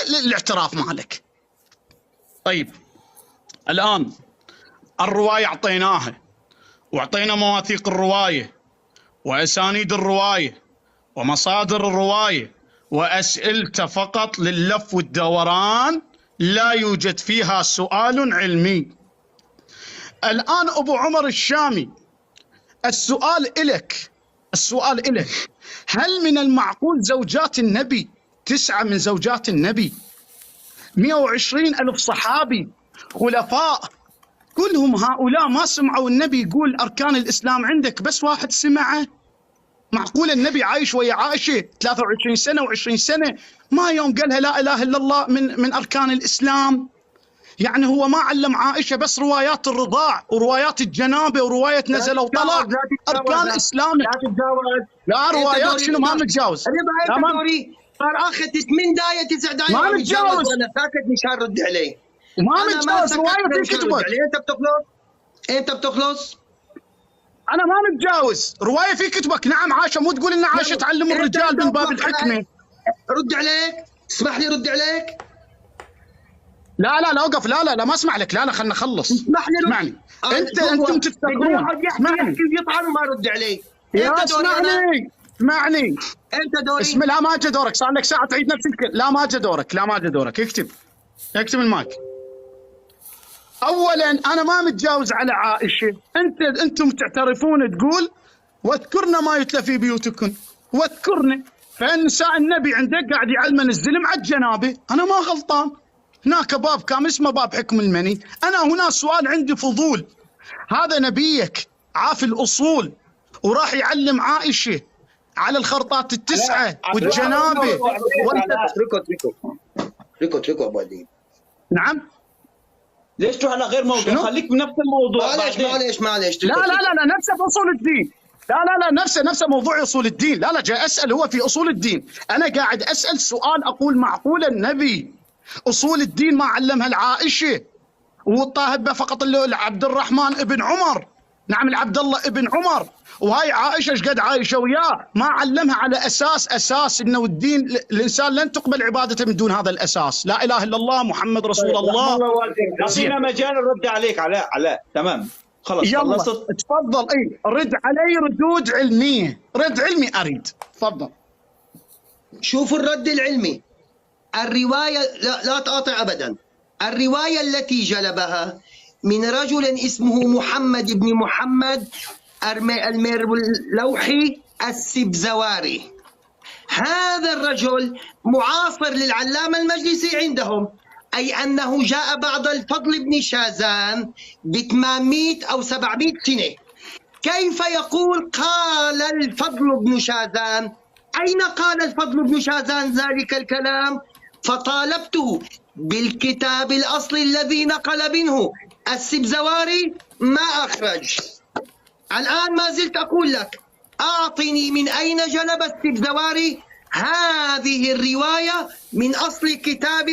الاعتراف مالك. طيب الآن الرواية أعطيناها، وأعطينا مواثيق الرواية وأسانيد الرواية ومصادر الرواية، وأسئلته فقط لللف والدوران، لا يوجد فيها سؤال علمي. الآن أبو عمر الشامي، السؤال إلك، هل من المعقول زوجات النبي 9 من زوجات النبي، 120 ألف صحابي خلفاء، كلهم هؤلاء ما سمعوا النبي يقول أركان الإسلام عندك، بس واحد سمعه؟ معقول النبي عايش ويا عائشة 23 سنة و20 سنة ما يوم قالها لا إله إلا الله من أركان الإسلام؟ يعني هو ما علم عائشة بس روايات الرضاع وروايات الجنابة ورواية نزل وطلع، أركان إسلام لا تتجاوز. لا روايات شنو ما متجاوز؟ لا ما صار اخذ 8 دقائق 9 دقائق ما متجاوز، وانا ساكت مشان رد عليه. ما متجاوز، رواية في كتبك. انت بتخلص انا ما متجاوز، رواية في كتبك. نعم عائشة، مو تقول ان عائشة تعلم الرجال من باب الحكمة. رد عليك، اسمح لي رد عليك. لا اوقف، لا ما اسمع لك، لا خلنا نخلص. اسمح لي اسمعني، انتم تفتكرون اسمعني يطعن وما رد علي. يا اسمعني انت دوري. اسم لا ما جا دورك، صار لك ساعة تعيد نفس الكلام. لا ما جا دورك، اكتب المايك. اولا انا ما متجاوز على عائشة، انتم تعترفون تقول واذكرنا ما يتلى في بيوتكن، واذكرنا، فان نساء النبي عندك قاعد يعلمن الزلم على الجنابه، انا ما غلطان. هناك باب كامل اسمه باب حكم المني. انا هنا سؤال عندي فضول، هذا نبيك عافي الاصول وراح يعلم عائشه على الخرطات التسعه والجنابه ركو ابو اديب. نعم ليش تروح على غير موضوع؟ خليك بنفس الموضوع. معليش لا نفسه باصول الدين. لا نفسه موضوع اصول الدين. لا جاي اسال، هو في اصول الدين، انا قاعد اسال سؤال، اقول معقول النبي اصول الدين ما علمها العائشه والطاهبه فقط اللي عبد الرحمن ابن عمر، نعم العبد الله ابن عمر، وهاي عائشه ايش قد عايشه وياه ما علمها على اساس انه الدين الانسان لن تقبل عبادته من دون هذا الاساس، لا اله الا الله محمد رسول الله. اعطينا مجال نرد عليك. علاء تمام خلص يلا تفضل. رد علي ردود علميه، رد علمي اريد، تفضل. شوفوا الرد العلمي. الروايه لا تقاطع ابدا. الروايه التي جلبها من رجل اسمه محمد بن محمد المرلوحي السبزواري. هذا الرجل معاصر للعلامة المجلسي عندهم، أي أنه جاء بعد الفضل بن شازان ب800 أو 700 سنة. كيف يقول قال الفضل بن شازان؟ أين قال الفضل بن شازان ذلك الكلام؟ فطالبته بالكتاب الأصلي الذي نقل منه السبزواري، ما أخرج. الآن ما زلت أقول لك أعطني من أين جلب السبزواري هذه الرواية من أصل كتاب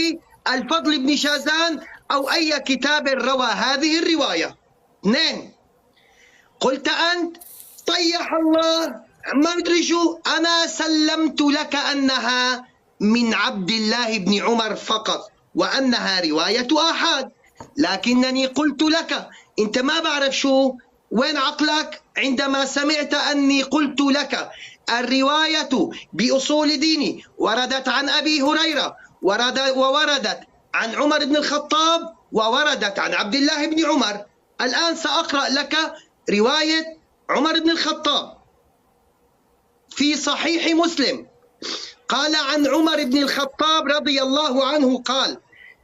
الفضل بن شازان أو أي كتاب روى هذه الرواية. 2. قلت أنت طيح الله ما أدري شو، أنا سلمت لك أنها من عبد الله بن عمر فقط وأنها رواية آحاد، لكنني قلت لك أنت ما بعرف شو وين عقلك عندما سمعت أني قلت لك الرواية بأصول ديني وردت عن أبي هريرة ووردت عن عمر بن الخطاب ووردت عن عبد الله بن عمر. الآن سأقرأ لك رواية عمر بن الخطاب في صحيح مسلم. قال عن عمر بن الخطاب رضي الله عنه قال: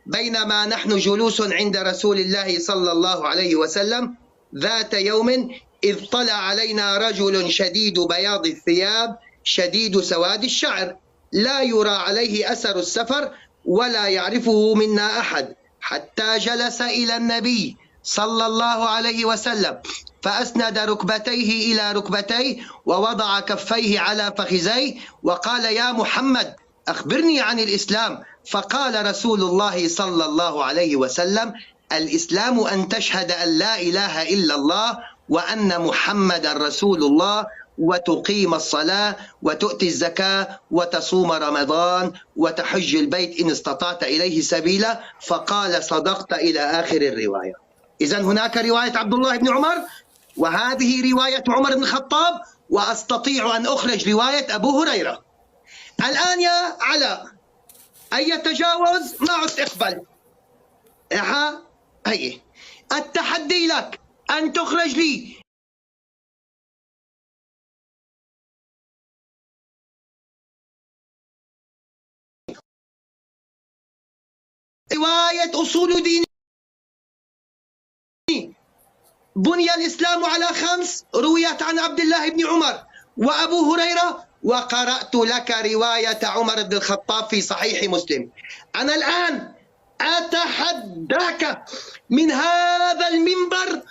بينما نحن جلوس عند رسول الله صلى الله عليه وسلم ذات يوم إذ طلع علينا رجل شديد بياض الثياب شديد سواد الشعر لا يرى عليه أثر السفر ولا يعرفه منا أحد، حتى جلس إلى النبي صلى الله عليه وسلم فأسند ركبتيه إلى ركبتيه ووضع كفيه على فخذيه وقال: يا محمد أخبرني عن الإسلام. فقال رسول الله صلى الله عليه وسلم: الإسلام أن تشهد أن لا إله إلا الله وأن محمد رسول الله وتقيم الصلاة وتؤتي الزكاة وتصوم رمضان وتحج البيت إن استطعت إليه سبيلا، فقال صدقت إلى آخر الرواية. إذن هناك رواية عبد الله بن عمر، وهذه رواية عمر بن الخطاب، وأستطيع أن أخرج رواية أبو هريرة. الآن يا علاء، أي تجاوز ما عدت أقبل. هي التحدي لك أن تخرج لي رواية أصول دين. بني الإسلام على 5 رويت عن عبد الله بن عمر وأبو هريرة، وقرأت لك رواية عمر بن الخطاب في صحيح مسلم. أنا الآن أتحداك من هذا المنبر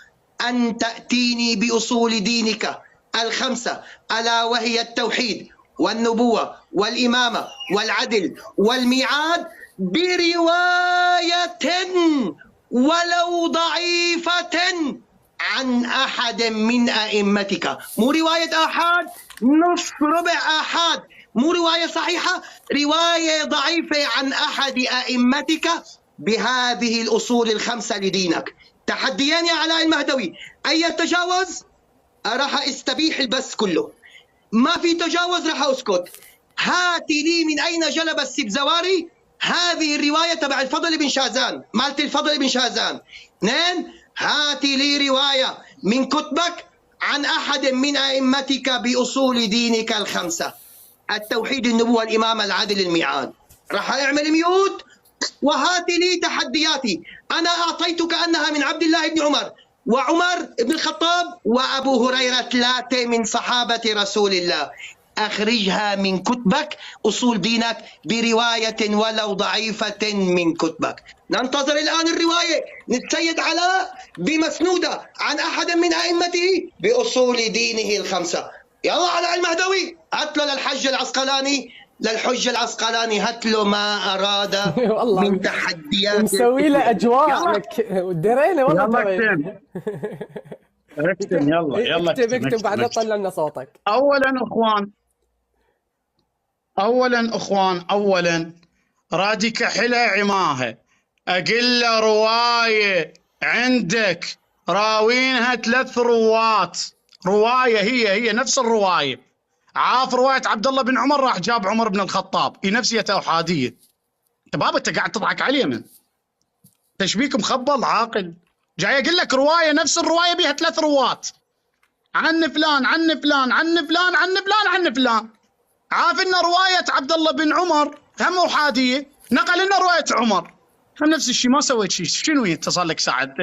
أن تأتيني بأصول دينك 5، ألا وهي التوحيد والنبوة والإمامة والعدل والميعاد، برواية ولو ضعيفة عن أحد من أئمتك. مو رواية آحاد، نص ربع آحاد، مو رواية صحيحة، رواية ضعيفة عن أحد أئمتك بهذه الأصول 5 لدينك. تحديان يا علاء المهدوي، أي تجاوز راح استبيح البث كله، ما في تجاوز راح أسكت. هاتي لي من أين جلب السبزواري هذه الرواية تبع الفضل بن شاذان، مالت الفضل بن شاذان. 2، هاتي لي رواية من كتبك عن أحد من أئمتك بأصول دينك 5، التوحيد، النبوة، الإمامة، العدل، الميعاد. راح أعمل ميوت وهاتي لي تحدياتي. أنا أعطيتك أنها من عبد الله بن عمر وعمر بن الخطاب وأبو هريرة، 3 من صحابة رسول الله. أخرجها من كتبك أصول دينك برواية ولو ضعيفة من كتبك. ننتظر الآن الرواية، نتسيد علاء بمسنودة عن أحد من أئمته بأصول دينه 5. يلا علاء المهدوي، هات له للحج العسقلاني، للحج العسقلاني هات له ما أراد من تحديات. مسوي له أجواء لك ودرينا والله. يلا اكتب، يلا اكتب بعد طلع لنا صوتك. اولا رادي كحلة عماها، اقل له روايه عندك راوينها 3 روات، روايه هي نفس الروايه. عاف روايه عبد الله بن عمر راح جاب عمر بن الخطاب، هي نفسية احاديه. انت بابا انت قاعد تضحك علي من تشبيك مخبل عاقل. جاي اقول لك روايه نفس الروايه بها 3 روات، عن فلان عن فلان عن فلان عن فلان عن فلان. عارف ان روايه عبد الله بن عمر هم احاديه، نقل لنا روايه عمر هم نفس الشيء. ما سويت شيء. شنو اتصل لك ساعه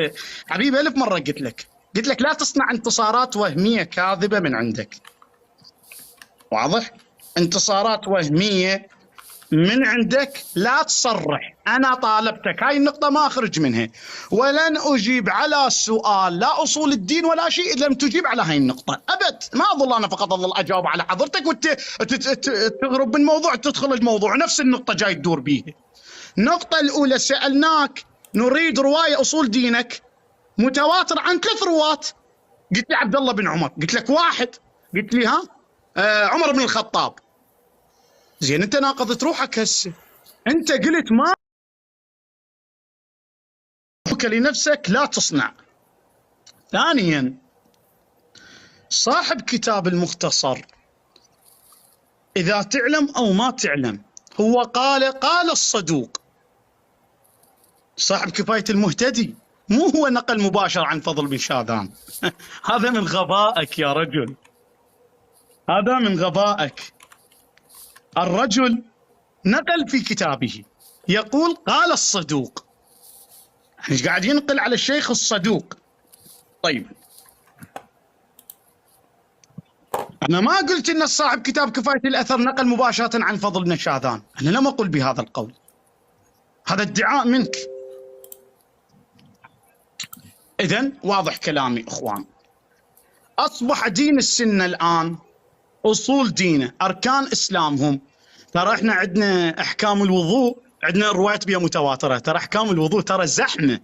حبيبي؟ 1000 مره قلت لك لا تصنع انتصارات وهميه كاذبه من عندك. واضح؟ انتصارات وهميه من عندك لا تصرح. أنا طالبتك هاي النقطة ما أخرج منها، ولن أجيب على سؤال لا أصول الدين ولا شيء إذا لم تجيب على هاي النقطة أبد. ما أظل أنا فقط أظل أجاوب على حضرتك وتغرب من موضوع تدخل الموضوع. نفس النقطة جاي تدور بيها. النقطة الأولى سألناك نريد رواية أصول دينك متواتر عن 3 روات، قلت لي عبد الله بن عمر، قلت لك 1، قلت لي عمر بن الخطاب. زين انت ناقضت روحك هسه، انت قلت ما لنفسك لا تصنع. ثانيا صاحب كتاب المختصر اذا تعلم او ما تعلم هو قال الصدوق، صاحب كفاية المهتدي، مو هو نقل مباشر عن فضل بن شاذان. هذا من غبائك يا رجل، هذا من غبائك. الرجل نقل في كتابه يقول قال الصدوق، يعني قاعد ينقل على الشيخ الصدوق. طيب أنا ما قلت إن صاحب كتاب كفاية الأثر نقل مباشرة عن فضل بن شاذان، أنا لم أقل بهذا القول، هذا ادعاء منك. إذن واضح كلامي إخوان، أصبح دين السنة الآن أصول دينه، أركان إسلامهم. ترى إحنا عندنا أحكام الوضوء، عندنا روايات بها متواترة. ترى أحكام الوضوء ترى زحمة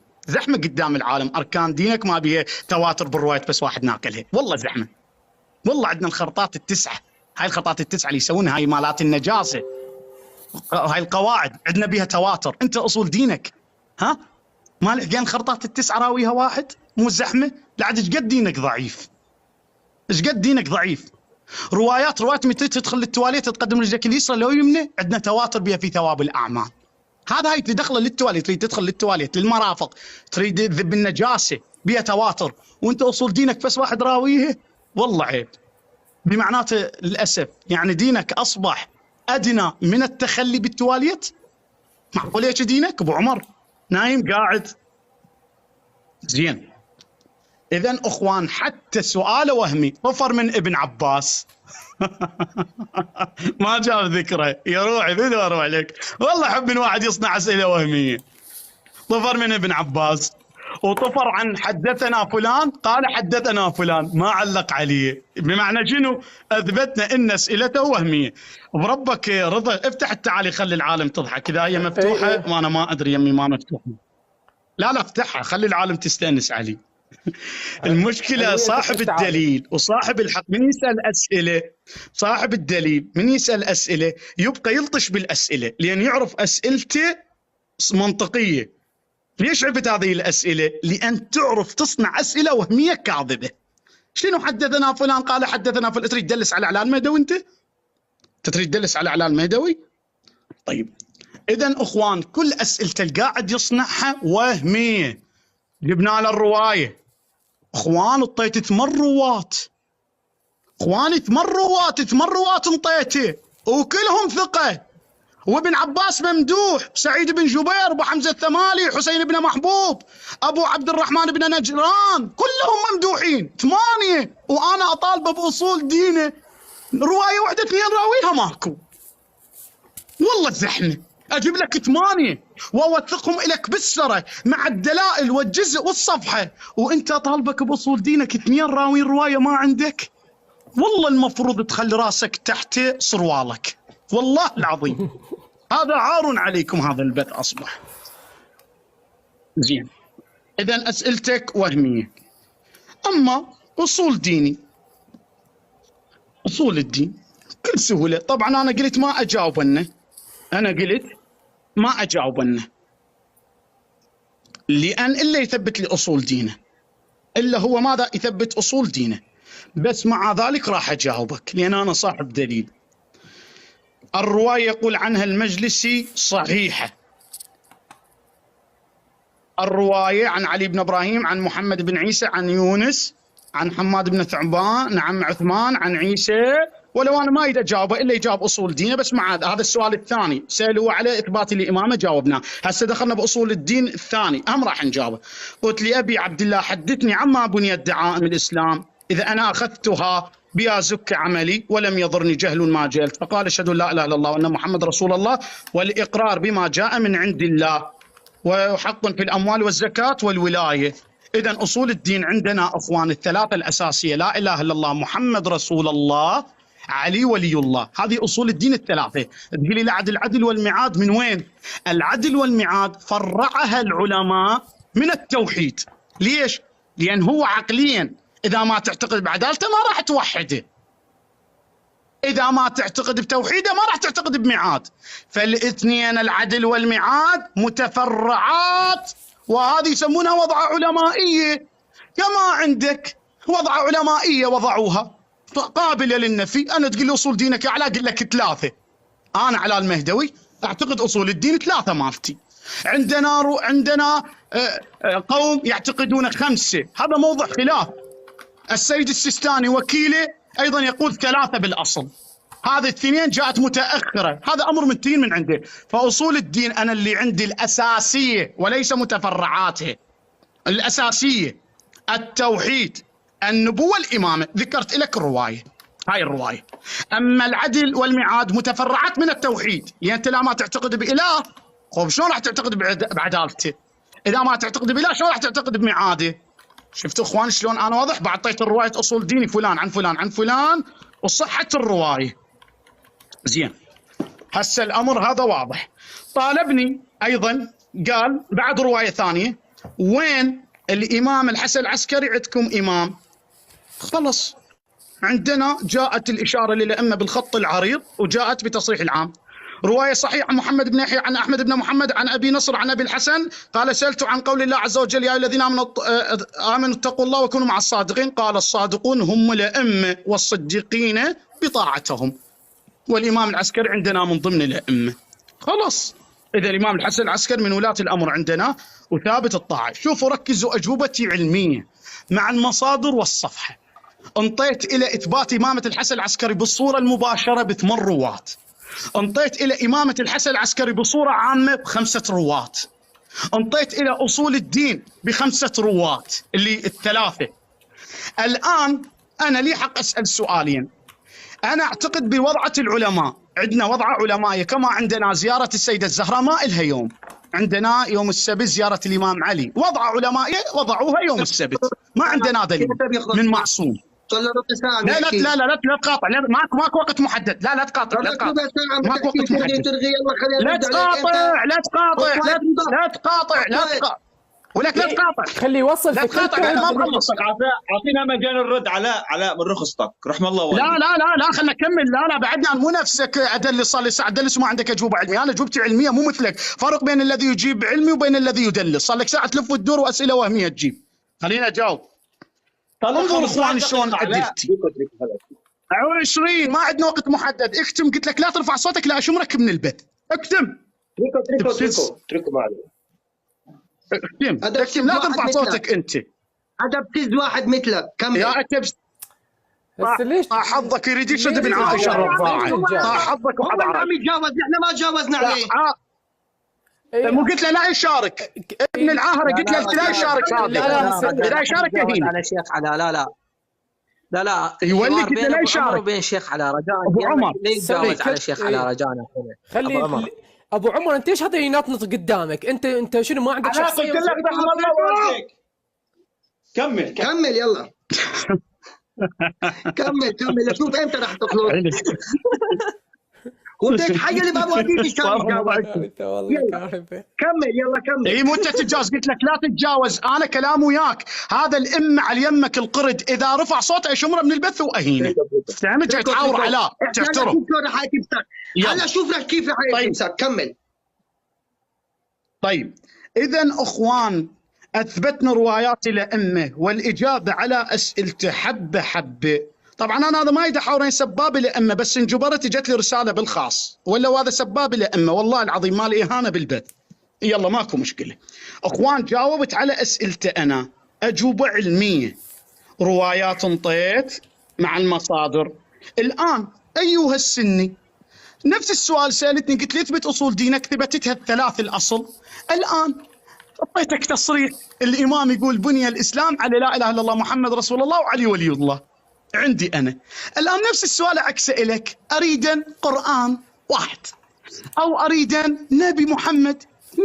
قدام العالم. أركان دينك ما بيها تواتر بالروايات بس واحد ناقلها، والله زحمة. والله عندنا الخرطات التسعة، هاي الخرطات التسعة اللي يسوونها هاي مالات النجاسة، هاي القواعد عندنا بها تواتر. انت اصول دينك ها ما لقينا الخرطات التسعة راويها واحد، مو زحمة. لعد ايش قد دينك ضعيف، ايش قد دينك ضعيف. روايات متى تدخل للتواليت تقدم رجلك اليسرى لو يمنى، عندنا تواتر بها في ثواب الاعمال. هذا هاي تدخل للتواليت، تريد تدخل للتواليت للمرافق، تريد تذب النجاسة بها تواتر، وانت اصول دينك بس واحد راويه، والله عيب. بمعناته للاسف يعني دينك اصبح ادنى من التخلي بالتواليت. معقول هيك دينك ابو عمر؟ نايم قاعد زين. اذا اخوان حتى سؤال وهمي طفر من ابن عباس ما جاب ذكره، يا روحي بدي اروح لك، والله احب من واحد يصنع اسئله وهميه. طفر من ابن عباس، وطفر عن حدثنا فلان قال حدثنا فلان، ما علق عليه. بمعنى شنو؟ اثبتنا ان اسئلته وهميه. بربك رضا افتح التعالي خلي العالم تضحك، اذا هي مفتوحه وانا ما ادري يمي ما مفتوحه. لا افتحها خلي العالم تستانس علي. المشكله صاحب الدليل وصاحب الحق من يسال اسئله، صاحب الدليل من يسال اسئله يبقى يلطش بالاسئله لان يعرف اسئلته منطقيه. ليش عرفت هذه الاسئله؟ لان تعرف تصنع اسئله وهميه كاذبه. شنو حدثنا فلان قال حدثنا فلان؟ تريد تدلس على اعلان مهدوي؟ انت تريد تدلس على اعلان مهدوي؟ طيب اذا اخوان كل اسئلته القاعد يصنعها وهميه. جبنا له الروايه، اخوان اعطيت 8 روات، اخواني 8 روات انطيته وكلهم ثقه، وابن عباس ممدوح، سعيد بن جبير، ابو حمزه الثمالي، حسين بن محبوب، ابو عبد الرحمن بن نجران، كلهم ممدوحين 8. وانا اطالبه باصول دينه روايه واحده 2 راويها ماكو، والله زحمه. اجيب لك 8 واوثقهم لك بالسره مع الدلائل والجزء والصفحه، وانت طالبك باصول دينك 2 راوي روايه ما عندك. والله المفروض تخلي راسك تحت صروالك، والله العظيم. هذا عار عليكم هذا البث اصبح. زين اذا اسئلتك وهميه. اما اصول ديني، اصول الدين بكل سهوله. طبعا انا قلت ما اجاوب عنه، انا قلت ما اجاوب عنه لان الا يثبت لي اصول دينه، الا هو ماذا يثبت اصول دينه. بس مع ذلك راح اجاوبك لان انا صاحب دليل. الروايه يقول عنها المجلسي صحيحه، الروايه عن علي بن ابراهيم، عن محمد بن عيسى، عن يونس، عن حماد بن ثعبان، عن عثمان، عن عيسى. ولو انا ما اريد اجاوبه الا يجاوب اصول دينه. بس مع هذا السؤال الثاني سالوه على اثبات الامامه جاوبناه، هسه دخلنا باصول الدين الثاني هم راح نجاوبه. قلت لي ابي عبد الله حدثني عما بنيت دعائم الاسلام اذا انا اخذتها بها زك عملي ولم يضرني جهل ما جهلت. فقال اشهد ان لا اله الا الله وان محمد رسول الله والاقرار بما جاء من عند الله وحق في الاموال والزكاه والولايه. اذا اصول الدين عندنا اخوان الثلاثه الاساسيه، لا اله الا الله، محمد رسول الله، علي ولي الله. هذه اصول الدين الثلاثه. تقولي لي العدل والميعاد من وين؟ العدل والميعاد فرعها العلماء من التوحيد. ليش؟ لان هو عقليا اذا ما تعتقد بعدالته ما راح توحده، اذا ما تعتقد بتوحيده ما راح تعتقد بميعاد. فالاثنين العدل والميعاد متفرعات، وهذه يسمونها وضعه علمائيه. كما عندك وضعه علمائيه وضعوها قابله للنفي. انا تقول لي اصول دينك اعلى، اقول لك 3. انا على المهدوي اعتقد اصول الدين 3 مالتي. عندنا قوم يعتقدون 5، هذا موضع خلاف. السيد السيستاني وكيله ايضا يقول 3 بالاصل، هذه 2 جاءت متاخره، هذا امر متين من عنده. فاصول الدين انا اللي عندي الاساسيه وليس متفرعاتها. الاساسيه التوحيد، النبوه، الامامه. ذكرت لك الروايه، هاي الروايه. اما العدل والميعاد متفرعات من التوحيد، يعني انت لا ما تعتقد باله، خب شلون راح تعتقد بعدالته؟ اذا ما تعتقد باله شلون راح تعتقد بميعاده؟ شفتوا اخوان شلون انا واضح؟ بعد اعطيت الروايه اصول ديني فلان عن فلان عن فلان وصحه الروايه. زين هسه الامر هذا واضح. طالبني ايضا قال بعد روايه ثانيه وين الامام الحسن العسكري؟ عندكم امام، خلص عندنا جاءت الإشارة للأئمة بالخط العريض وجاءت بتصريح العام. رواية صحيحة عن محمد بن يحيى عن أحمد بن محمد عن أبي نصر عن أبي الحسن قال سألت عن قول الله عز وجل يا أيها الذين آمنوا اتقوا الله وكونوا مع الصادقين، قال الصادقون هم الأئمة والصديقين بطاعتهم، والإمام العسكري عندنا من ضمن الأئمة. خلاص، إذا الإمام الحسن العسكري من ولاة الأمر عندنا وثابت الطاعة. شوفوا ركزوا، أجوبتي علمية مع المصادر والصفحة. انطيت إلى إثبات إمامة الحسن العسكري بالصورة المباشرة ب8 رواة. انطيت إلى إمامة الحسن العسكري بصورة عامة ب5 رواة. انطيت إلى أصول الدين ب5 رواة اللي الثلاثة. الآن أنا لي حق أسأل سؤالين. أنا أعتقد بوضعة العلماء، عندنا وضع علمائية كما عندنا زيارة السيدة الزهراء ما إلها يوم، عندنا يوم السبت زيارة الإمام علي، وضع علمائية وضعوها يوم السبت، ما عندنا دليل من معصوم. لا لا لا لا لا تقاطع، ماكو وقت محدد، لا تقاطع، لا تقاطع، ماكو وقت محدد، لا تقاطع لا تقاطع لا تقاطع لا تقاطع ولك لا تقاطع، خليه يوصل لا تقاطع ما خلص. اعطينا مجال الرد علاء من رخصتك رحم الله والديك. لا خلنا نكمل. لا بعدنا مو نفسك ادلس، صار لي ساعه ادلس وما عندك اجوبه علميه. انا اجوبتي علميه مو مثلك، فرق بين الذي يجيب علمي وبين الذي يدلس. صار لك ساعه تلف وتدور واسئله وهميه تجيب. خلينا اجاوب. انظر اخوان شلون ادلتي 20 ما عندنا وقت محدد. اختم، قلت لك لا ترفع صوتك لا اشمرك من البث. اكتم تركوا معلومه. اكتم لا ترفع صوتك انت. هذا ابتز واحد مثلك. كمل يا اتبز. بس ليش حظك يريد يشد من عائشه الرضاعه. حظك هو اللي عم يتجاوز، احنا ما تجاوزنا عليه. مو قلت له لا يشارك ابن العاهره، قلت له لا يشارك. هذا لا يشارك هنا على شيخ على لا يولي قلت له لا يشارك بين شيخ على رجاء ابو عمر. لا يتجاوز على شيخ على رجانا. خلي ابو عمر انت ايش هذا ينطنط قدامك؟ انت شنو ما عندك شخصيه؟ قلت لك رحم الله والديك. كمل يلا. كمل شوف امتى راح تخلص. وبدك تحيل بابواديك ايش كان كمل يلا كمل. اي مو انت تتجاوز، قلت لك لا تتجاوز، انا كلام وياك. هذا الام على يمك القرد اذا رفع صوته اشمره من البث واهينه. فهمت؟ جاي تحاور على تحترم. هلا شوف لك كيف راح يمسك. كمل. طيب اذا اخوان اثبتنا روايات الائمه والاجابه على اسئلته حبه حبه. طبعا انا هذا ما يدي حاورين سباب الائمه، بس انجبرت جت لي رساله بالخاص ولا هذا سباب الائمه، والله العظيم ما لي اهانه بالبث. يلا ماكو مشكله. اخوان جاوبت على اسئلته، انا اجوبه علميه، روايات انطيت مع المصادر. الان ايها السني نفس السؤال سالتني، قلت لي اثبت اصول دينك، ثبتتها الثلاث الاصل. الان اعطيتك تصريح الامام يقول بني الاسلام على لا اله الا الله محمد رسول الله وعلي ولي الله. عندي انا الان نفس السؤال اعكسه لك، اريدا قران 1، او اريدا نبي محمد 2،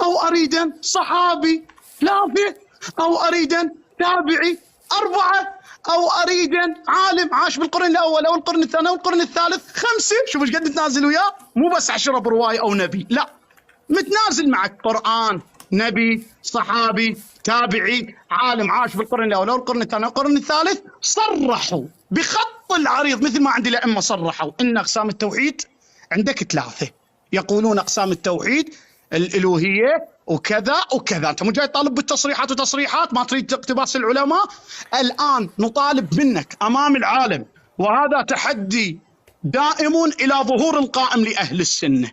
او اريدا صحابي 3، او اريدا تابعي 4، او اريدا عالم عاش بالقرن الاول او القرن الثاني او القرن الثالث 5. شوف ايش قد تنازل وياه، مو بس 10 بروايه او نبي، لا متنازل معك قران، نبي، صحابي، تابعي، عالم عاش بالقرن الاول او القرن الثاني او القرن الثالث. صرحوا بخط العريض مثل ما عندي الائمه صرحوا ان اقسام التوحيد عندك 3، يقولون اقسام التوحيد الالوهيه وكذا وكذا. انت مو جاي تطالب بالتصريحات وتصريحات، ما تريد اقتباس العلماء. الان نطالب منك امام العالم، وهذا تحدي دائم الى ظهور القائم لاهل السنه.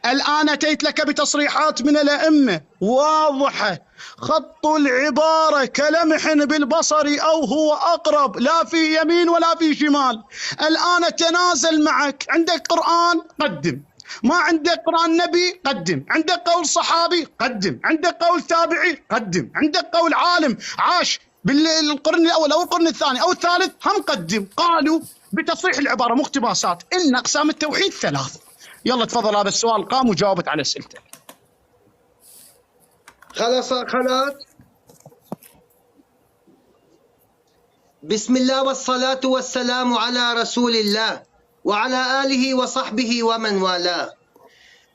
الان اتيت لك بتصريحات من الائمه واضحه، خط العباره كلمح بالبصر او هو اقرب، لا في يمين ولا في شمال. الان اتنازل معك، عندك قران قدم، ما عندك قرآن نبي قدم، عندك قول صحابي قدم، عندك قول تابعي قدم، عندك قول عالم عاش بالقرن الأول أو القرن الثاني أو الثالث هم قدم. قالوا بتصريح العبارة مقتباسات إن أقسام التوحيد 3. يلا تفضل، هذا السؤال قام وجاوبت على أسئلته. خلاص بسم الله والصلاة والسلام على رسول الله وعلى آله وصحبه ومن والاه.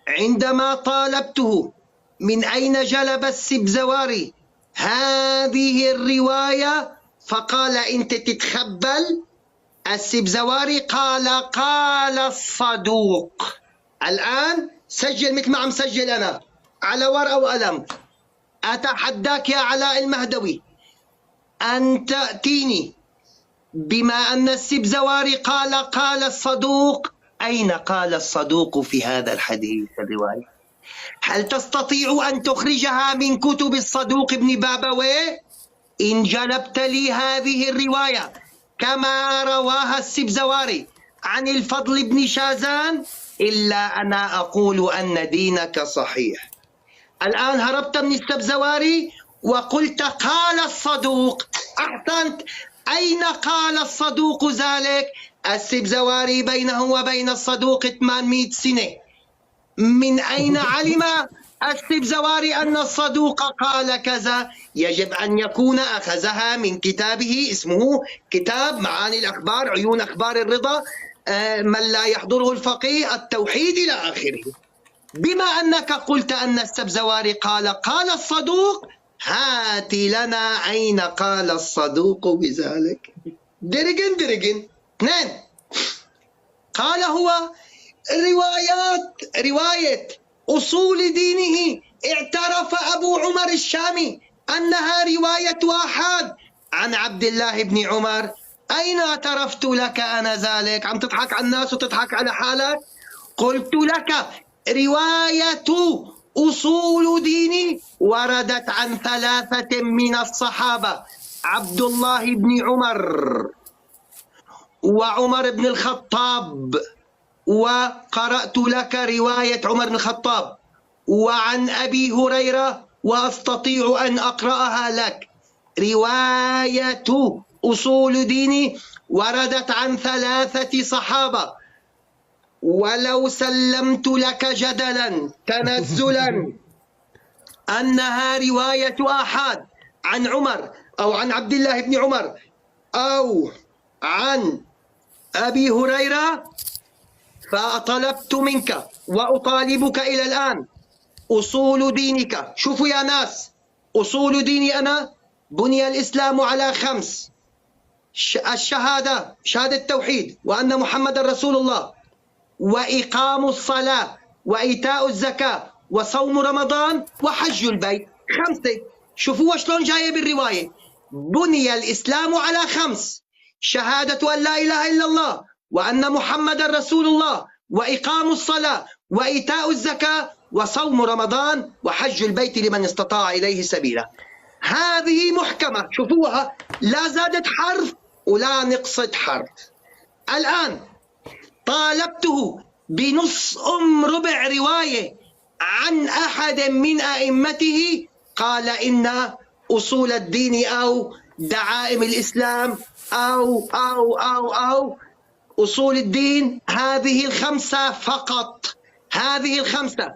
عندما طالبته من أين جلب السبزواري هذه الرواية فقال أنت تتخبل السبزواري قال الصدوق. الآن سجل مثل ما عم سجل أنا على ورقة وقلم. أتحداك يا علاء المهدوي أن تأتيني بما أن السبزواري قال الصدوق، أين قال الصدوق في هذا الحديث الرواية؟ هل تستطيع أن تخرجها من كتب الصدوق ابن بابويه؟ إن جلبت لي هذه الرواية كما رواها السبزواري عن الفضل بن شازان، إلا أنا أقول أن دينك صحيح. الآن هربت من السبزواري وقلت قال الصدوق. أحسنت. أين قال الصدوق ذلك؟ السبزواري بينه وبين الصدوق 800 سنة. من أين علم السبزواري أن الصدوق قال كذا؟ يجب أن يكون أخذها من كتابه، اسمه كتاب معاني الأخبار، عيون أخبار الرضا، من لا يحضره الفقيه، التوحيد إلى آخره. بما أنك قلت أن السبزواري قال الصدوق، هات لنا أين قال الصدوق بذلك. درجن 2. قال هو رواية أصول دينه اعترف أبو عمر الشامي أنها رواية آحاد عن عبد الله بن عمر. أين اعترفت لك أنا ذلك؟ عم تضحك على الناس وتضحك على حالك. قلت لك رواية أصول ديني وردت عن 3 من الصحابة، عبد الله بن عمر وعمر بن الخطاب، وقرأت لك رواية عمر بن الخطاب وعن أبي هريرة، وأستطيع أن أقرأها لك. رواية أصول ديني وردت عن 3 صحابة، ولو سلمت لك جدلا تنزلا أنها رواية آحاد عن عمر أو عن عبد الله بن عمر أو عن أبي هريرة، فطلبت منك وأطالبك إلى الآن أصول دينك. شوفوا يا ناس، أصول ديني أنا بني الإسلام على 5: الشهادة، شهادة التوحيد وأن محمد رسول الله، وإقام الصلاة، وإيتاء الزكاة، وصوم رمضان، وحج البيت. 5. شوفوا شلون جاية بالرواية. بني الإسلام على 5: شهادة أن لا إله إلا الله، وأن محمد رسول الله، وإقام الصلاة، وإيتاء الزكاة، وصوم رمضان، وحج البيت لمن استطاع إليه سبيلا. هذه محكمة، شوفوها، لا زادت حرف ولا نقصت حرف. الآن طالبته بنص ربع رواية عن أحد من أئمته، قال إن أصول الدين أو دعائم الإسلام أو أصول الدين هذه 5 فقط. هذه 5: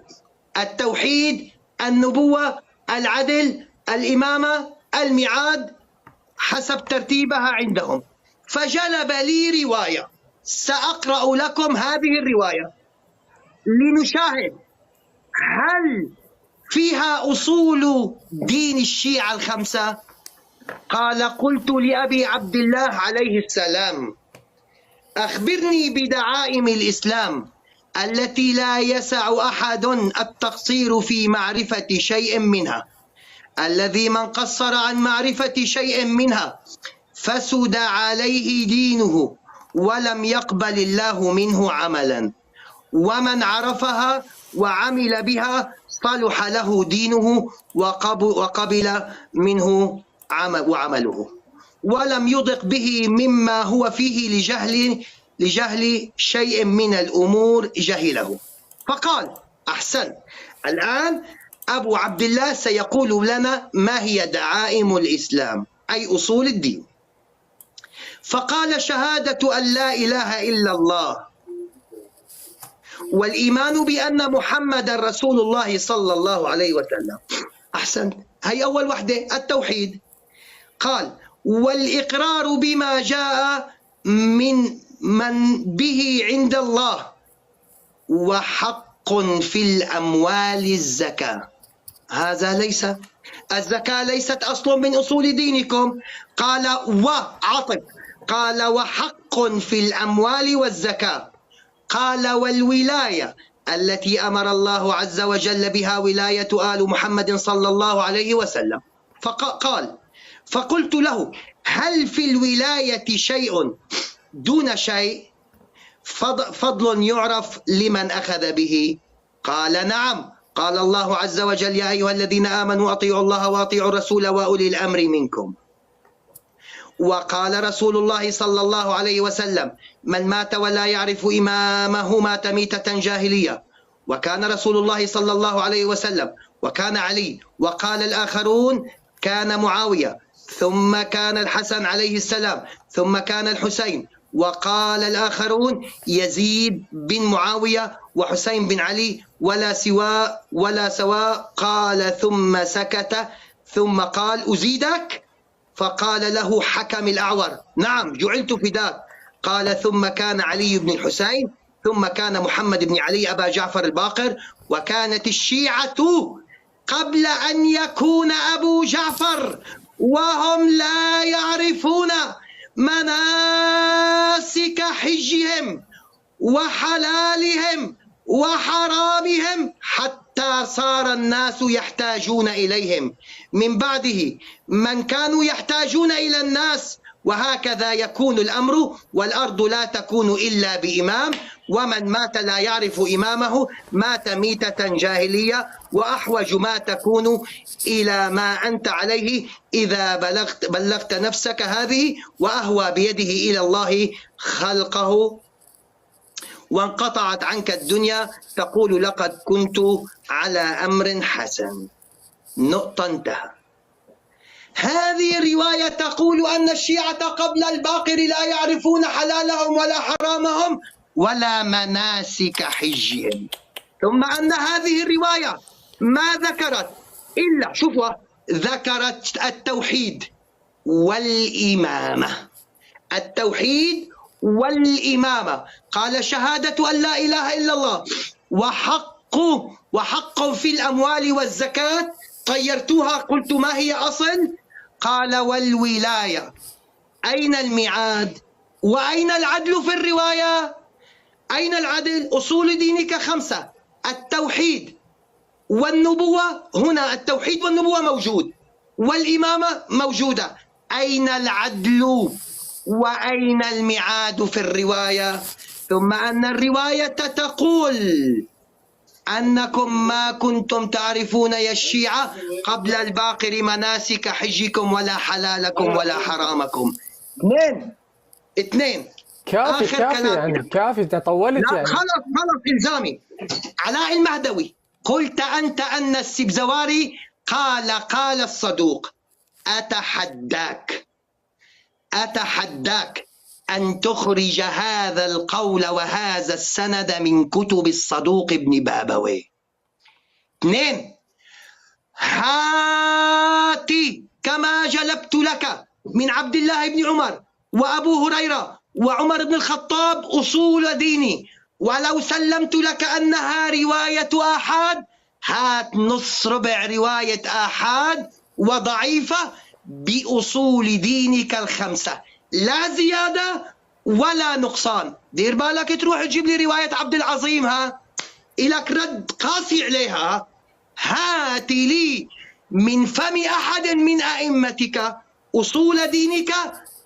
التوحيد، النبوة، العدل، الإمامة، الميعاد، حسب ترتيبها عندهم. فجلب لي رواية، سأقرأ لكم هذه الرواية لنشاهد هل فيها أصول دين الشيعة 5. قال: قلت لأبي عبد الله عليه السلام: أخبرني بدعائم الإسلام التي لا يسع أحد التقصير في معرفة شيء منها، الذي من قصر عن معرفة شيء منها فسد عليه دينه ولم يقبل الله منه عملا، ومن عرفها وعمل بها صلح له دينه وقبل منه وعمله، ولم يضق به مما هو فيه لجهل شيء من الأمور جهله. فقال: أحسن، الآن أبو عبد الله سيقول لنا ما هي دعائم الإسلام، أي أصول الدين. فقال: شهادة أن لا إله إلا الله، والإيمان بأن محمد رسول الله صلى الله عليه وسلم. أحسن، هي أول وحدة، التوحيد. قال: والإقرار بما جاء من به عند الله، وحق في الأموال الزكاة. هذا ليس، الزكاة ليست أصل من أصول دينكم. قال: وعطف، قال وحق في الأموال والزكاة. قال والولاية التي أمر الله عز وجل بها ولاية آل محمد صلى الله عليه وسلم. فقال فقلت له هل في الولاية شيء دون شيء، فضل يعرف لمن أخذ به؟ قال نعم. قال الله عز وجل يا أيها الذين آمنوا أطيعوا الله وأطيعوا الرسول وأولي الأمر منكم. وقال رسول الله صلى الله عليه وسلم من مات ولا يعرف إمامه مات ميتة جاهلية. وكان رسول الله صلى الله عليه وسلم وكان علي، وقال الآخرون كان معاوية، ثم كان الحسن عليه السلام، ثم كان الحسين، وقال الآخرون يزيد بن معاوية وحسين بن علي ولا سواء. قال ثم سكت، ثم قال أزيدك؟ فقال له حكم الأعور نعم جعلت فداك. قال ثم كان علي بن الحسين، ثم كان محمد بن علي أبا جعفر الباقر. وكانت الشيعة قبل أن يكون أبو جعفر وهم لا يعرفون مناسك حجهم وحلالهم وحرامهم حتى صار الناس يحتاجون إليهم، من بعده من كانوا يحتاجون إلى الناس. وهكذا يكون الأمر، والأرض لا تكون إلا بإمام، ومن مات لا يعرف إمامه مات ميتة جاهلية. وأحوج ما تكون إلى ما أنت عليه إذا بلغت نفسك هذه، وأهوى بيده إلى الله خلقه، وانقطعت عنك الدنيا تقول لقد كنت على أمر حسن. نقطة انتهى. هذه الرواية تقول أن الشيعة قبل الباقر لا يعرفون حلالهم ولا حرامهم ولا مناسك حجهم. ثم أن هذه الرواية ما ذكرت إلا شوفوا، ذكرت التوحيد والإمامة. التوحيد والإمامة. قال شهادة أن لا إله إلا الله وحق في الأموال والزكاة. طيرتوها قلت ما هي أصل؟ قال والولاية. أين الميعاد وأين العدل في الرواية؟ أين العدل؟ أصول دينك 5: التوحيد والنبوة. هنا التوحيد والنبوة موجود، والإمامة موجودة. أين العدل وأين الميعاد في الرواية؟ ثم أن الرواية تقول أنكم ما كنتم تعرفون يا الشيعة قبل الباقر مناسك حجكم ولا حلالكم ولا حرامكم. اثنين. كافي يعني كافي، انت طولت يعني. خلص إلزامي. علاء المهدوي، قلت أنت أن السبزواري قال الصدوق أتحداك أن تخرج هذا القول وهذا السند من كتب الصدوق ابن بابويه. 2. هاتي كما جلبت لك من عبد الله بن عمر وأبو هريرة وعمر بن الخطاب أصول ديني، ولو سلمت لك أنها رواية آحاد، هات نص ربع رواية آحاد وضعيفة بأصول دينك 5، لا زيادة ولا نقصان. دير بالك تروح تجيب لي رواية عبد العظيم، إلك رد قاسي عليها. هات لي من فم أحد من أئمتك أصول دينك،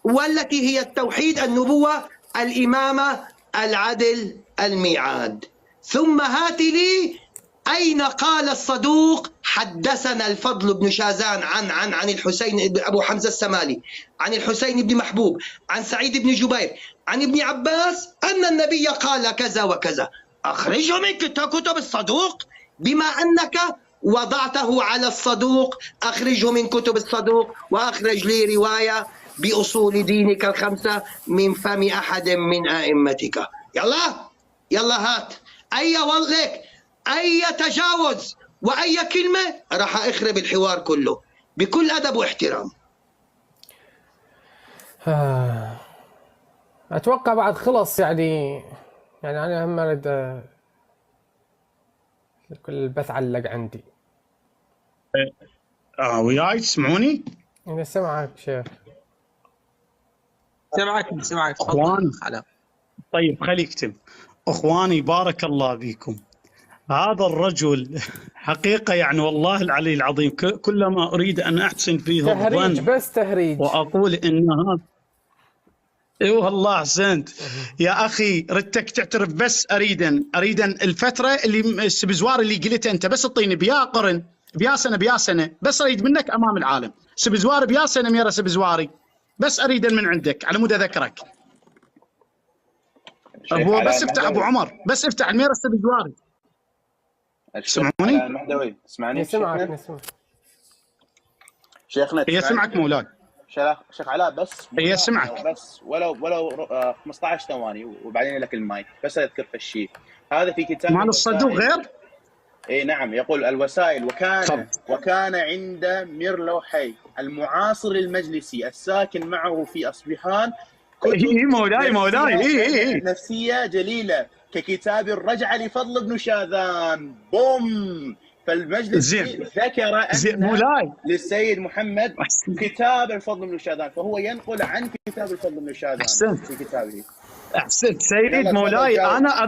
والتي هي التوحيد، النبوة، الإمامة، العدل، الميعاد. ثم هات لي أين قال الصدوق حدثنا الفضل بن شازان عن الحسين أبو حمزة السمالي، عن الحسين بن محبوب، عن سعيد بن جبير، عن ابن عباس أن النبي قال كذا وكذا. أخرجه من كتب الصدوق، بما أنك وضعته على الصدوق أخرجه من كتب الصدوق، وأخرج لي رواية بأصول دينك 5 من فم أحد من أئمتك. يلا هات. أي تجاوز وأي كلمة راح أخرب الحوار كله بكل أدب واحترام. أتوقع بعد خلص يعني أنا هم أريد كل البث علق عندي. وياي تسمعوني؟ أنا سمعك شيخ. سمعك اخوان تفضل علاء. طيب خليك تم. اخواني بارك الله فيكم، هذا الرجل حقيقة يعني والله العلي العظيم كلما أريد أن أحسن فيه تهريج الظن بس تهريج. وأقول إن هذا اي والله احسنت يا اخي، ردتك تعترف بس اريدا الفتره اللي السبزواري اللي قلتها انت، بس اعطيني بيا قرن بيا سنه بس اريد منك امام العالم. سبزواري بيا سنه ميرا سبزواري بس اريدا من عندك على مود اذكرك. ابو بس افتح ابو عمر، بس افتح الميرا السبزواري. تسمعوني؟ المهدوي تسمعني؟ نسمعك. شيخنا يسمعك مولاي. شيخ علاء بس يسمعك بس ولو 15 ثواني وبعدين لك المايك، بس اذكر في الشيء هذا في كتاب مال الصدوق غير؟ اي نعم، يقول الوسائل وكان عند ميرلوحي المعاصر للمجلسي الساكن معه في اصبحان مولاي نفسية جليلة ككتاب الرجعة لفضل بن شاذان. بوم. فالمجلس ذكر أن مولاي للسيد محمد كتاب الفضل بن شاذان، فهو ينقل عن كتاب الفضل بن شاذان في كتابه. احسنت سيد مولاي. انا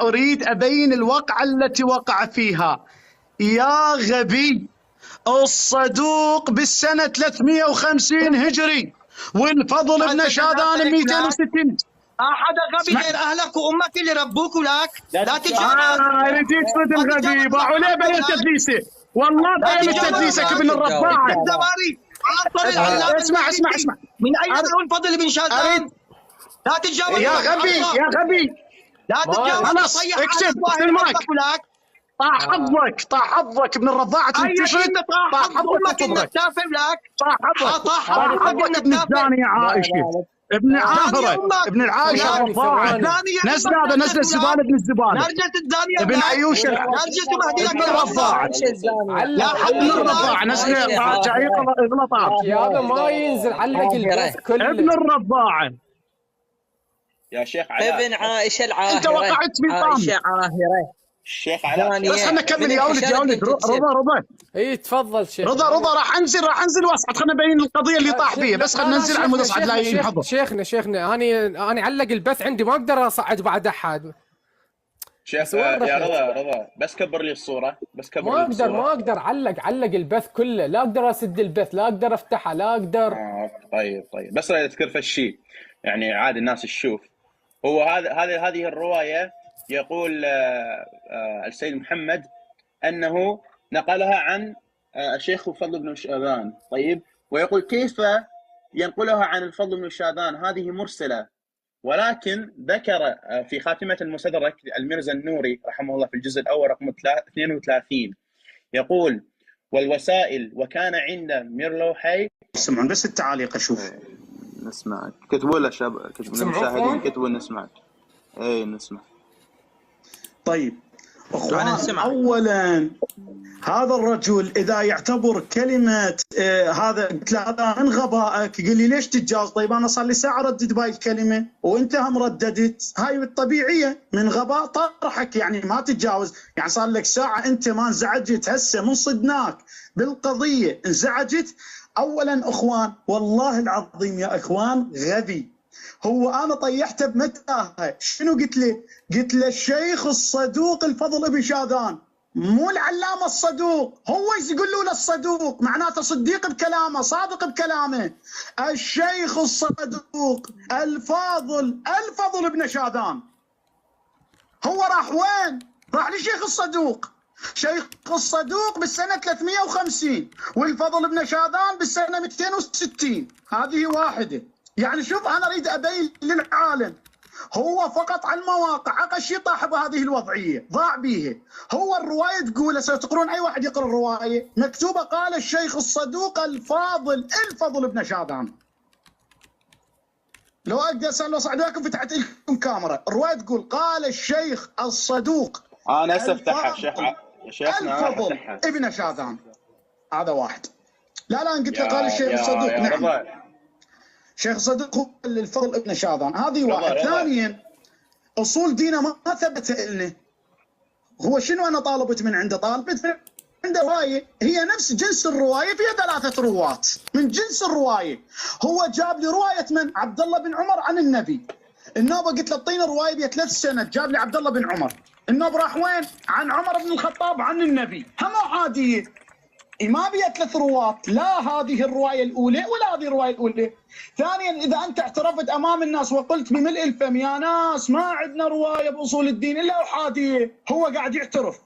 اريد ابين الوقعة التي وقع فيها. يا غبي، الصدوق بالسنة 350 هجري والفضل بن شاذان 260. احد غبي غير اهلك وامك اللي ربوك ولك لا تجرب. رجيت صدق غبي باعوا بين تدليسه، والله بين تدليسك ابن الرضاعه. اسمع من اين له الفضل بن شاذان؟ لا تتجاوز يا غبي لا تتجاوز. خلاص اكتب المايك. طاح حظك ابن الرضاعه تنتشر. طاح حظك انك تافه لك. طاح حظك ابن الزانيه عائشه، ابن عاهره، ابن العائشه الرضاعه. نزل الزباله ابن الزباله. نرجة الزانيه ابن عيوشه نرجة مهدي ابن الرضاعه. ابن الرضاعه نزل جاي غلطات يا هذا ما ينزل علق البث كله. ابن الرضاعه يا شيخ علاء ابن عائشه العاهره. انت وقعت في عائشه عاهره. الشيخ علاء بس خلنا نكمل يا ولد. رضا اي تفضل شيخ. رضا راح انزل واصعد. خلنا نبين القضيه اللي طاح فيها، بس خلنا ننزل على مود اصعد لا ينحضر. شيخنا انا علق البث عندي ما اقدر اصعد بعد احد. شيخ يا رضا بس كبر لي الصوره، ما اقدر علق البث كله، لا اقدر اسد البث، لا اقدر افتحه، لا اقدر. طيب بس اذكر في الشيء يعني عادي الناس تشوف. هو هذه الروايه يقول السيد محمد أنه نقلها عن الشيخ الفضل بن شاذان. طيب، ويقول كيف ينقلها عن الفضل بن شاذان؟ هذه مرسلة. ولكن ذكر في خاتمة المستدرك الميرزا النوري رحمه الله في الجزء الأول رقم 32 يقول والوسائل وكان عند ميرلوحي. سمعون بس التعاليق اشوف. نسمعك. كتبوا له شباب، كتبوا المشاهدين كتبوا نسمعك. اي نسمع. طيب اخوان، اولا هذا الرجل اذا يعتبر كلمه هذا قلت له هذا من غبائك، يقول لي ليش تتجاوز؟ طيب انا صار لي ساعه ردد بهاي الكلمه وانت هم رددت. هاي الطبيعيه من غباء طرحك، يعني ما تتجاوز. يعني صار لك ساعه انت ما انزعجت، هسه من صدناك بالقضيه انزعجت. اولا اخوان والله العظيم يا اخوان غبي. هو انا طيحته بمتاهه. شنو قلت له؟ قلت له الشيخ الصدوق الفضل بن شاذان، مو العلامه الصدوق. هو يقول له الصدوق معناته صديق بكلامه، صادق بكلامه. الشيخ الصدوق الفاضل بن شاذان. هو راح وين؟ راح لشيخ الصدوق. شيخ الصدوق بالسنه 350 والفضل بن شاذان بالسنه 260. هذه واحده. يعني شوف انا اريد ابين للعالم هو فقط على المواقع اقل طاح بهذه الوضعيه، ضاع بيها. هو الروايه تقول، ستقرون اي واحد يقرا الروايه مكتوبه قال الشيخ الصدوق الفضل بن شاذان. لو اقدر اسال صعد لكم فتحت لكم كاميرا. الروايه تقول قال الشيخ الصدوق انا افتحها شيخنا الفضل ابن شاذان. هذا واحد. لا قلت له قال الشيخ الصدوق. نعم شيخ صدوق هو الفضل ابن شاذان. هذه واحد. ثانيا اصول دينه ما ثبت لنا. هو شنو انا طالبت من عنده؟ طالبت عنده روايه هي نفس جنس الروايه فيها 3 رواة من جنس الروايه. هو جاب لي روايه من؟ عبد الله بن عمر عن النبي. النوبه قلت له اعطينا روايه بها 3 سنوات، جاب لي عبد الله بن عمر. النوب راح وين؟ عن عمر بن الخطاب عن النبي. هم عاديه، ما بيها 3 رواة، لا هذه الروايه الاولى ولا هذه الروايه الاولى. ثانيا اذا انت اعترفت امام الناس وقلت بملء الفم يا ناس ما عندنا روايه باصول الدين الا احاديه، هو قاعد يعترف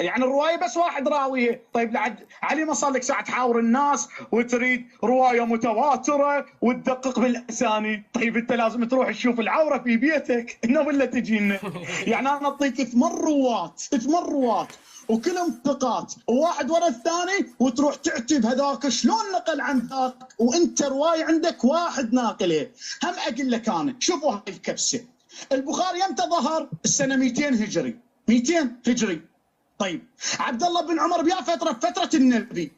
يعني الروايه بس واحد راويه. طيب لعد علي ما صار لك ساعه تحاور الناس وتريد روايه متواتره وتدقق بالاسانيد. طيب انت لازم تروح تشوف العوره في بيتك انه ولا تجينا. يعني انا اعطيك 8 رواة وكلهم ثقات وواحد ورا الثاني، وتروح تعتب هذاك شلون نقل عن ذاك وانت روايه عندك واحد ناقله. هم اقول لك انا شوفوا هاي الكبسه. البخاري امتى ظهر؟ السنه 200 هجري. 200 هجري. طيب عبد الله بن عمر بيا فتره النبي.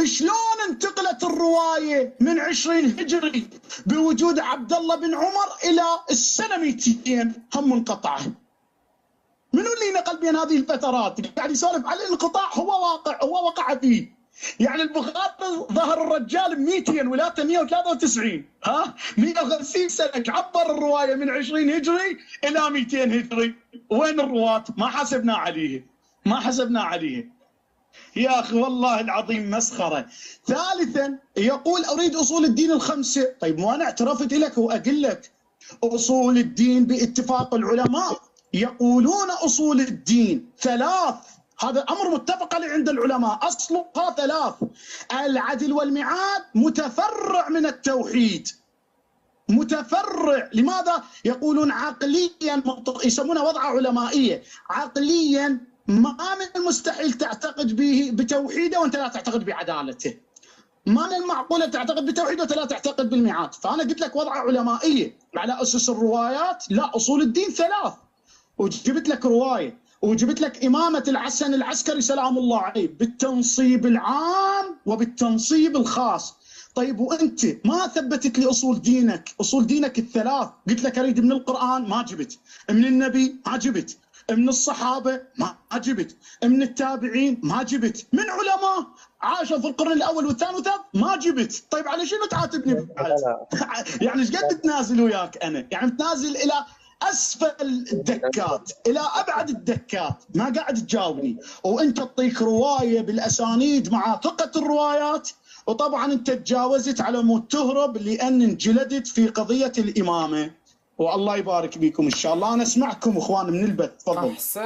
شلون انتقلت الروايه من 20 هجري بوجود عبد الله بن عمر الى السنه 200 هم منقطعه؟ منو اللي نقل بين هذه الفترات؟ قاعد يسولف على الانقطاع، هو وقع فيه. يعني البخاري ظهر الرجال ب 200 ولادته 193 150 سنه عبر الروايه من 20 هجري الى 200 هجري. وين الرواة؟ ما حسبنا عليه. يا اخي والله العظيم مسخره. ثالثا يقول اريد اصول الدين ال5. طيب وانا اعترفت لك واقول لك اصول الدين باتفاق العلماء يقولون اصول الدين 3. هذا امر متفق عليه عند العلماء، اصلها 3. العدل والميعاد متفرع من التوحيد. متفرع. لماذا؟ يقولون عقليا يسمونها وضعه علمائيه. عقليا ما من المستحيل تعتقد به بتوحيده وانت لا تعتقد بعدالته. ما من المعقوله تعتقد بتوحيده وانت لا تعتقد بالميعاد. فانا قلت لك وضعه علمائيه على اسس الروايات. لا اصول الدين 3. وجبت لك روايه وجبت لك امامه الحسن العسكري سلام الله عليه بالتنصيب العام وبالتنصيب الخاص. طيب وانت ما ثبتت لي اصول دينك ال3. قلت لك اريد من القران ما جبت، من النبي ما جبت، من الصحابه ما جبت، من التابعين ما جبت، من علماء عاشوا في القرن الاول والثاني والثالث ما جبت. طيب على شنو تعاتبني؟ يعني ايش قد بتنازل وياك انا؟ يعني بتنازل الى اسفل الدكات، الى ابعد الدكات، ما قاعد تجاوبني. وانت تعطيك روايه بالاسانيد مع ثقه الروايات، وطبعا انت تجاوزت على مود تهرب لان انجلدت في قضيه الامامه. والله يبارك بكم ان شاء الله. انا اسمعكم اخوان من البث، تفضل.